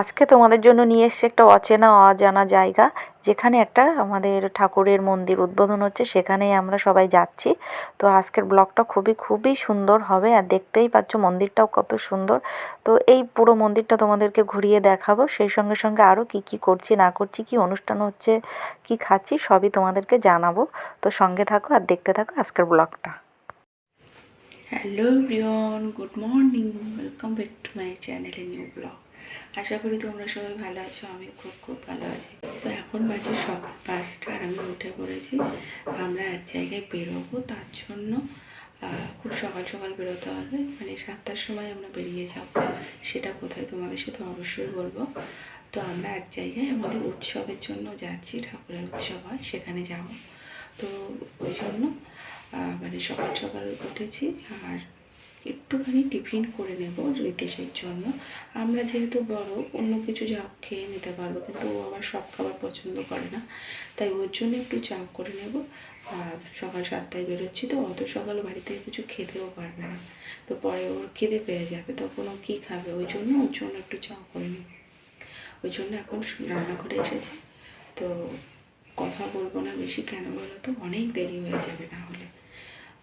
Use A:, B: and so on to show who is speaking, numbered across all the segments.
A: আজকে তোমাদের জন্য নিয়ে এসেছি একটা অচেনা অজানা জায়গা, যেখানে একটা আমাদের ঠাকুরের মন্দির উদ্বোধন হচ্ছে, সেখানেই আমরা সবাই যাচ্ছি। তো আজকের ব্লগটা খুবই সুন্দর হবে, আর দেখতেই পাচ্ছ মন্দিরটাও কত সুন্দর। তো এই পুরো মন্দিরটা তোমাদেরকে ঘুরিয়ে দেখাবো, সেই সঙ্গে সঙ্গে আরও কি করছি না করছি, কি অনুষ্ঠান হচ্ছে, কি খাচ্ছি, সবই তোমাদেরকে জানাবো। তো সঙ্গে থাকো আর দেখতে থাকো আজকের ব্লগটা।
B: Hello everyone, good morning, welcome back to my channel new blog. আশা করি তোমরা সবাই ভালো আছো, আমি খুব ভালো আছি। তো এখন বাজে সকাল 5টা আর আমি উঠে পড়েছি। আমরা এক জায়গায় বেরোবো, তার জন্য খুব সকাল সকাল বেরোতে হবে, মানে 7টার সময় আমরা বেরিয়ে যাব। সেটা কোথায় তোমাদের সাথে অবশ্যই বলবো। তো আমরা এক জায়গায় আমাদের উৎসবের জন্য যাচ্ছি, ঠাকুরের উৎসব হয় সেখানে যাব। তো ওই জন্য মানে সকাল সকাল উঠেছি আর একটুখানি টিফিন করে নেব রিতেশের জন্য। আমরা যেহেতু বড়, অন্য কিছু চা খেয়ে নিতে পারবো, কিন্তু ও আবার সব খাবার পছন্দ করে না, তাই ওর জন্য একটু চা করে নেব। সকাল 7টায় বেরোচ্ছি, তো অত সকালে বাড়ি থেকে কিছু খেতেও পারবে না, তো পরে ওর খিদে পেয়ে যাবে, তখন ও কী খাবে, ওর জন্য একটু চা করে নেব। ওই জন্য এখন রান্নাঘরে এসেছি। তো কথা বলবো না বেশি, কেন বলো তো, অনেক দেরি হয়ে যাবে না হলে।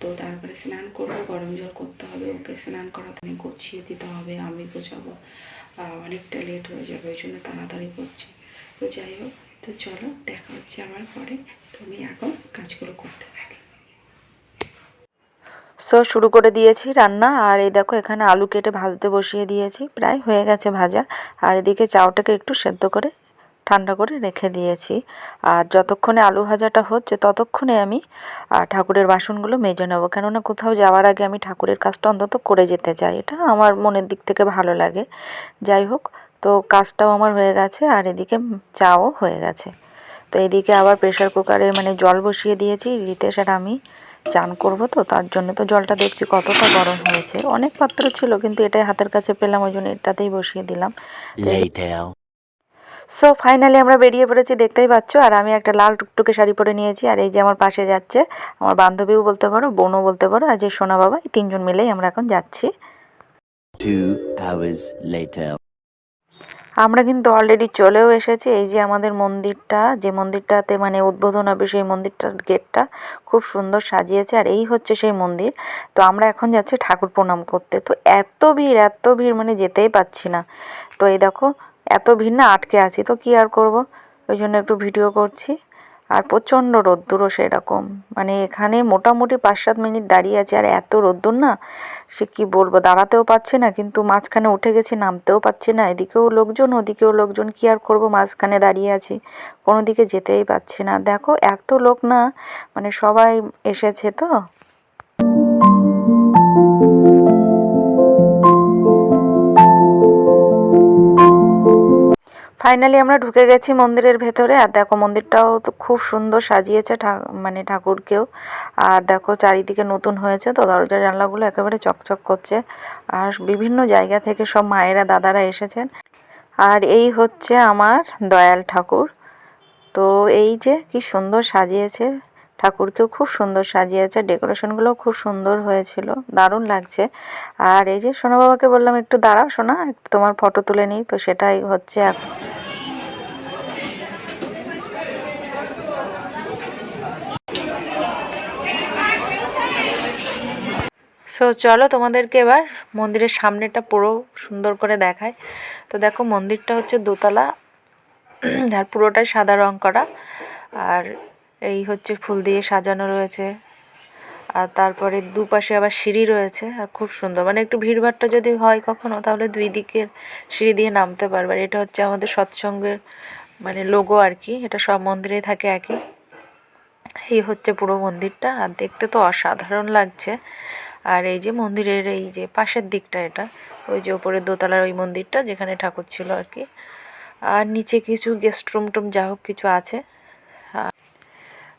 B: তো তারপরে স্নান করবো, গরম জল করতে হবে, ওকে স্নান করাতে গুছিয়ে দিতে হবে, আমি গোছাবো, অনেকটা লেট হয়ে যাবে, ওই জন্য তাড়াতাড়ি করছি। তো যাই হোক, তো চলো দেখা হচ্ছে আবার পরে। তুমি এখন কাজগুলো করতে থাকি।
A: শুরু করে দিয়েছি রান্না, আর এই দেখো এখানে আলু কেটে ভাজতে বসিয়ে দিয়েছি, প্রায় হয়ে গেছে ভাজা। আর এদিকে চাউটাকে একটু সেদ্ধ করে ঠান্ডা করে রেখে দিয়েছি। আর যতক্ষণে আলু ভাজাটা হচ্ছে ততক্ষণে আমি ঠাকুরের বাসনগুলো মেজে নেবো, কেননা কোথাও যাওয়ার আগে আমি ঠাকুরের কাজটা অন্তত করে যেতে চাই, এটা আমার মনের দিক থেকে ভালো লাগে। যাই হোক, তো কাজটাও আমার হয়ে গেছে, আর এদিকে চাও হয়ে গেছে। তো এদিকে আবার প্রেশার কুকারে মানে জল বসিয়ে দিয়েছি, রিতেশ আর আমি চান করব, তো তার জন্য তো জলটা দেখছি কতটা গরম হয়েছে। অনেক পাত্র ছিল, কিন্তু এটাই হাতের কাছে পেলাম, ওই জন্য এটাতেই বসিয়ে দিলাম। ফাইনালি আমরা বেরিয়ে পড়েছি, দেখতেই পাচ্ছ। আর আমি একটা লাল টুকটুকে শাড়ি পরে নিয়েছি, আর এই যে আমার পাশে যাচ্ছে আমার বান্ধবীও বলতে পারো, বোনও বলতে পারো, আর যে সোনা বাবা, এই 3জন মিলেই আমরা এখন যাচ্ছি।
C: 2 hours later.
A: আমরা কিন্তু অলরেডি চলেও এসেছি। এই যে আমাদের মন্দিরটা, যে মন্দিরটাতে মানে উদ্বোধন হবে, সেই মন্দিরটার গেটটা খুব সুন্দর সাজিয়েছে, আর এই হচ্ছে সেই মন্দির। তো আমরা এখন যাচ্ছি ঠাকুর প্রণাম করতে। তো এত ভিড় মানে যেতেই পাচ্ছি না। তো এই দেখো, এত ভিড় না, আটকে আছি, তো কি আর করব, ওই জন্য একটু ভিডিও করছি। আর প্রচণ্ড রোদ্দুরও সেরকম, মানে এখানে মোটামুটি 5-7 মিনিট দাঁড়িয়ে আছি, আর এত রোদ্দুর না, সে কি বলবো, দাঁড়াতেও পাচ্ছি না, কিন্তু মাঝখানে উঠে গেছি, নামতেও পাচ্ছি না, এদিকেও লোকজন ওদিকেও লোকজন, কি আর করব, মাঝখানে দাঁড়িয়ে আছি, কোনো দিকে যেতেই পাচ্ছি না। দেখো এত লোক না, মানে সবাই এসেছে তো। ফাইনালি আমরা ঢুকে গেছি মন্দিরের ভেতরে। আর দেখো মন্দিরটাও তো খুব সুন্দর সাজিয়েছে, মানে ঠাকুরকেও। আর দেখো চারিদিকে নতুন হয়েছে, তো দরজা জানলাগুলো একেবারে চকচক করছে, আর বিভিন্ন জায়গা থেকে সব মায়েরা দাদারা এসেছেন। আর এই হচ্ছে আমার দয়াল ঠাকুর। তো এই যে কি সুন্দর সাজিয়েছে, ঠাকুরকেও খুব সুন্দর সাজিয়েছে, ডেকোরেশনগুলোও খুব সুন্দর হয়েছিল, দারুণ লাগছে। আর এই যে সোনা বাবাকে বললাম একটু দাঁড়াও সোনা, একটু তোমার ফটো তুলে নিই, তো সেটাই হচ্ছে এখন। চলো তোমাদেরকে এবার মন্দিরের সামনেটা পুরো সুন্দর করে দেখায়। তো দেখো মন্দিরটা হচ্ছে দোতলা, আর পুরোটাই সাদা রং করা, আর এই হচ্ছে ফুল দিয়ে সাজানো রয়েছে, আর তারপরে দুপাশে আবার সিঁড়ি রয়েছে, আর খুব সুন্দর, মানে একটু ভিড়ভাট্টা যদি হয় কখনো, তাহলে 2 দিকের সিঁড়ি দিয়ে নামতে পারবে। আর এটা হচ্ছে আমাদের সৎসঙ্গের মানে লোগো আর কি, এটা সব মন্দিরেই থাকে একই। এই হচ্ছে পুরো মন্দিরটা, আর দেখতে তো অসাধারণ লাগছে। আর এই যে মন্দিরের এই যে পাশের দিকটা, এটা ওই যে ওপরের দোতলার ওই মন্দিরটা যেখানে ঠাকুর ছিল আর কি। আর নিচে কিছু গেস্ট রুম টুম যা হোক কিছু আছে।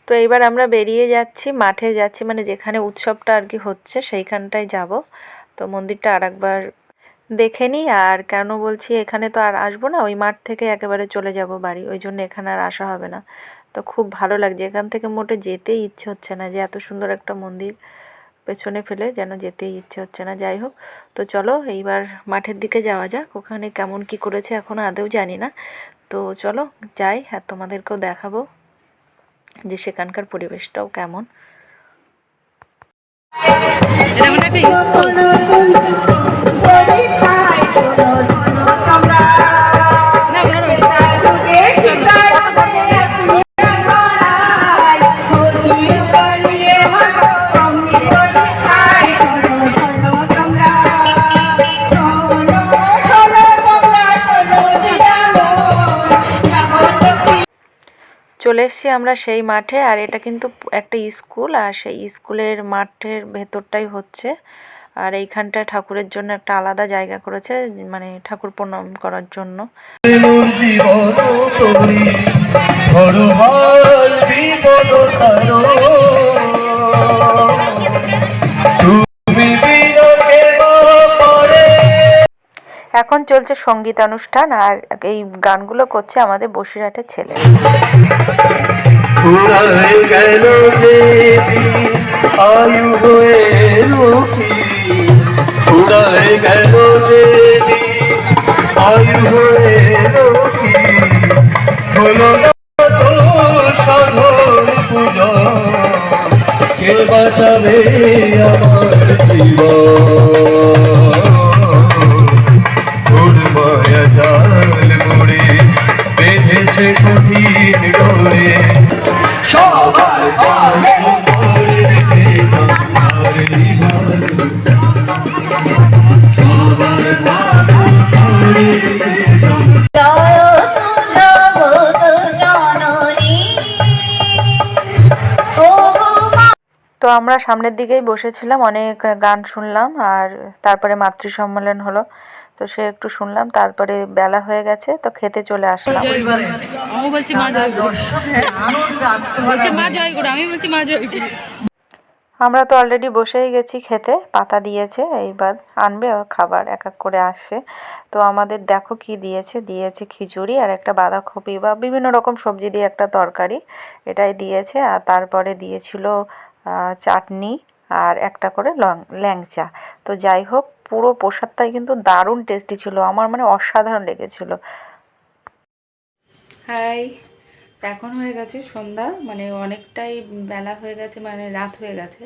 A: তো এবার আমরা বেরিয়ে যাচ্ছি, মাঠে যাচ্ছি, মানে যেখানে উৎসবটা আর কি হচ্ছে সেইখানটায় যাব। তো মন্দিরটা আরেকবার দেখে নিই। আর কেন বলছি এখানে তো আর আসবো না, ওই মাঠ থেকে একেবারে চলে যাব বাড়ি, ওই জন্য এখানে আর আসা হবে না। তো খুব ভালো লাগছে, এখান থেকে মোটে যেতেই ইচ্ছে হচ্ছে না, যে এত সুন্দর একটা মন্দির। পেছনে ফেলে যেন যেতেই ইচ্ছে হচ্ছে না। যাই হোক, তো চলো এইবার মাঠের দিকে যাওয়া যাক। ওখানে কেমন কি করেছে এখনও আদৌ জানি না। তো চলো যাই, আর তোমাদেরকেও দেখাবো যে সেখানকার পরিবেশটাও কেমন। চলে এসেছি আমরা সেই মাঠে, আর এটা কিন্তু একটা স্কুল, আর সেই স্কুলের মাঠের ভেতরটাই হচ্ছে। আর এইখানটায় ঠাকুরের জন্য একটা আলাদা জায়গা করেছে, মানে ঠাকুর প্রণাম করার জন্য। এখন চলছে সঙ্গীতানুষ্ঠান, আর এই গানগুলো করছে আমাদের বসিরহাটের ছেলে।
D: কে বাঁচাবে আমার জীবন, মায়া জাল মোড়ে বেঁধেছে কঠিন ডোরে, সবার
A: তো আমরা সামনের দিকেই বসেছিলাম, অনেক গান শুনলাম, আর তারপরে মাতৃ সম্মেলন হলো, তো সে একটু শুনলাম। তারপরে বেলা হয়ে গেছে, তো খেতে চলে আসলাম। আমরা তো অলরেডি বসেই গেছি খেতে, পাতা দিয়েছে, এইবার আনবে খাবার এক এক করে আসছে। তো আমাদের দেখো কি দিয়েছে, দিয়েছে খিচুড়ি আর একটা বাঁধাকপি বা বিভিন্ন রকম সবজি দিয়ে একটা তরকারি, এটাই দিয়েছে। আর তারপরে দিয়েছিল চাটনি আর একটা করে ল্যাংচা। তো যাই হোক, পুরো প্রসাদটাই কিন্তু দারুণ টেস্টি ছিল, আমার মানে অসাধারণ লেগেছিল।
B: হাই, এখন হয়ে গেছে সন্ধ্যা, মানে অনেকটাই বেলা হয়ে গেছে, মানে রাত হয়ে গেছে,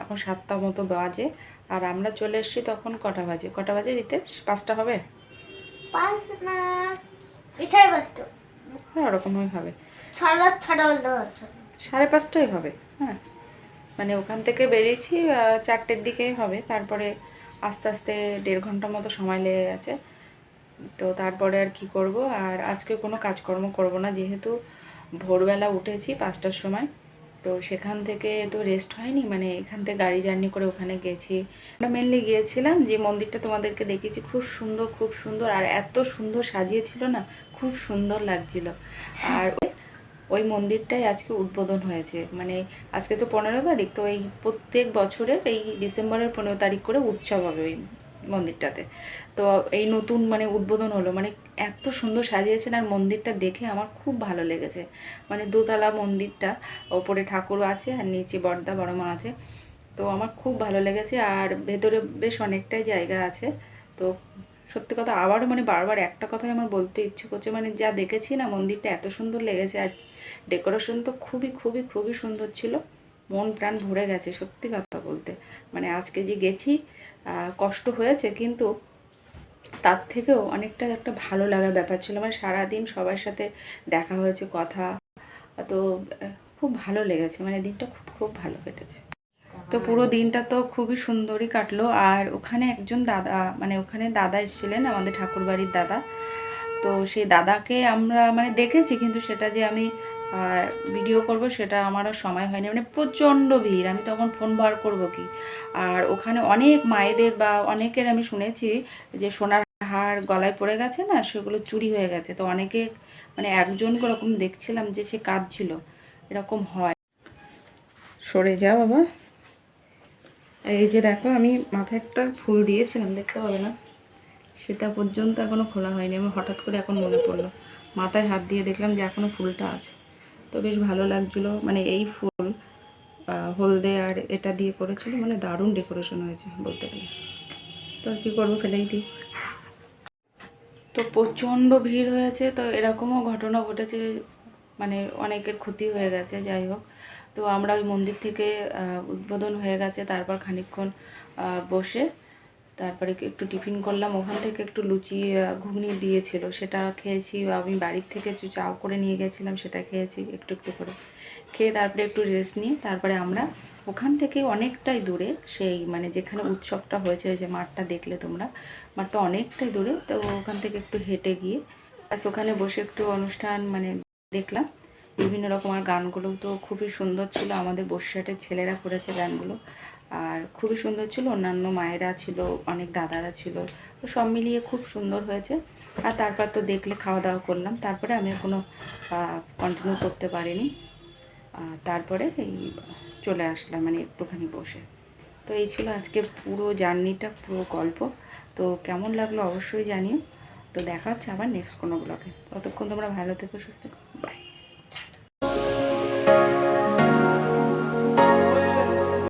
B: এখন 7টা মতো বাজে। আর আমরা চলে এসেছি তখন কটা বাজে রিতেশ? 5টা হবে?
E: 5 না 5:30
B: হ্যাঁ, ওরকমই হবে,
E: 6:30 বলতে পারছো।
B: 5:30টাই হবে। হ্যাঁ, মানে ওখান থেকে বেরিয়েছি 4টের দিকেই হবে, তারপরে আস্তে আস্তে 1.5 ঘন্টা মতো সময় লেগে গেছে। তো তারপরে আর কি করব, আর আজকে কোনো কাজকর্ম করব না, যেহেতু ভোরবেলা উঠেছি 5টার সময়। তো সেখান থেকে তো রেস্ট হয়নি, মানে এখান থেকে গাড়ি জার্নি করে ওখানে গেছি। আমরা মেনলি গিয়েছিলাম যে মন্দিরটা তোমাদেরকে দেখিয়েছি, খুব সুন্দর, খুব সুন্দর, আর এত সুন্দর সাজিয়েছিল না, খুব সুন্দর লাগছিল। আর ওই মন্দিরটাই আজকে উদ্বোধন হয়েছে, মানে আজকে তো 15 তারিখ, তো এই প্রত্যেক বছরের এই ডিসেম্বরের 15 তারিখ করে উৎসব হবে ওই মন্দিরটাতে। তো এই নতুন মানে উদ্বোধন হলো, মানে এত সুন্দর সাজিয়েছেন, আর মন্দিরটা দেখে আমার খুব ভালো লেগেছে। মানে দোতলা মন্দিরটা, ওপরে ঠাকুর আছে আর নিচে বড়দা বড় মা আছে, তো আমার খুব ভালো লেগেছে। আর ভেতরে বেশ অনেকটাই জায়গা আছে। তো সত্যি কথা আবারও মানে বারবার একটা কথাই আমার বলতে ইচ্ছে করছে, মানে যা দেখেছি না, মন্দিরটা এত সুন্দর লেগেছে, আর ডেকোরেশন তো খুবই খুবই খুবই সুন্দর ছিল, মন প্রাণ ভরে গেছে সত্যি কথা বলতে। মানে আজকে যে গেছি, কষ্ট হয়েছে, কিন্তু তার থেকেও অনেকটা একটা ভালো লাগার ব্যাপার ছিল, মানে সারাদিন সবার সাথে দেখা হয়েছে, কথা, তো খুব ভালো লেগেছে, মানে দিনটা খুব খুব ভালো কেটেছে। তো পুরো দিনটা তো খুবই সুন্দরই কাটলো। আর ওখানে একজন দাদা, মানে ওখানে দাদা এসেছিলেন, আমাদের ঠাকুরবাড়ির দাদা। তো সেই দাদাকে আমরা মানে দেখেছি, কিন্তু সেটা যে আমি ভিডিও করব সেটা আমার আর সময় হয়নি, মানে প্রচণ্ড ভিড়, আমি তখন ফোন বার করব কি। আর ওখানে অনেক মায়েদের বা অনেকের আমি শুনেছি যে সোনার হার গলায় পড়ে গেছে না, সেগুলো চুরি হয়ে গেছে। তো অনেকে মানে একজন এরকম দেখছিলাম যে সে কাঁদছিল, এরকম হয়। সরে যাও বাবা। এই যে দেখো, আমি মাথায় একটা ফুল দিয়েছিলাম, দেখতে পাবে না, সেটা পর্যন্ত এখনও খোলা হয়নি। আমি হঠাৎ করে এখন মনে পড়লো, মাথায় হাত দিয়ে দেখলাম যে এখনও ফুলটা আছে। তো বেশ ভালো লাগছিলো, মানে এই ফুল হলদে আর এটা দিয়ে করেছিল, মানে দারুণ ডেকোরেশন হয়েছে বলতে গেলে। তো আর কী করবো, ফেলেই দিই। তো প্রচণ্ড ভিড় হয়েছে, তো এরকমও ঘটনা ঘটেছে, মানে অনেকের ক্ষতি হয়ে গেছে। যাই হোক, তো আমরা ওই মন্দির থেকে উদ্বোধন হয়ে গেছে, তারপর খানিকক্ষণ বসে তারপরে একটু টিফিন করলাম। ওখান থেকে একটু লুচি ঘুগনি দিয়েছিল, সেটা খেয়েছি। আমি বাড়ির থেকে চাও করে নিয়ে গেছিলাম, সেটা খেয়েছি একটু একটু করে। খেয়ে তারপরে একটু রেস্ট নিয়ে তারপরে আমরা ওখান থেকে অনেকটাই দূরে, সেই মানে যেখানে উৎসবটা হয়েছে, ওই যে মাঠটা দেখলে তোমরা, মাঠটা অনেকটাই দূরে। তো ওখান থেকে একটু হেঁটে গিয়ে ওখানে বসে একটু অনুষ্ঠান মানে দেখলাম বিভিন্ন রকম। আর গানগুলো তো খুবই সুন্দর ছিল, আমাদের বসিরহাটের ছেলেরা করেছে গানগুলো, আর খুবই সুন্দর ছিল। অন্যান্য মায়েরা ছিল, অনেক দাদারা ছিল, তো সব মিলিয়ে খুব সুন্দর হয়েছে। আর তারপর তো দেখলে খাওয়া দাওয়া করলাম, তারপরে আমি কোনো কন্টিনিউ করতে পারিনি। তারপরে এই চলে আসলাম মানে একটুখানি বসে। তো এই ছিল আজকে পুরো জার্নিটা, পুরো গল্প। তো কেমন লাগলো অবশ্যই জানিও। তো দেখা হচ্ছে আবার নেক্সট কোনো ব্লগে। ততক্ষণ তোমরা ভালো থেকো, সুস্থ থেকো, বাই।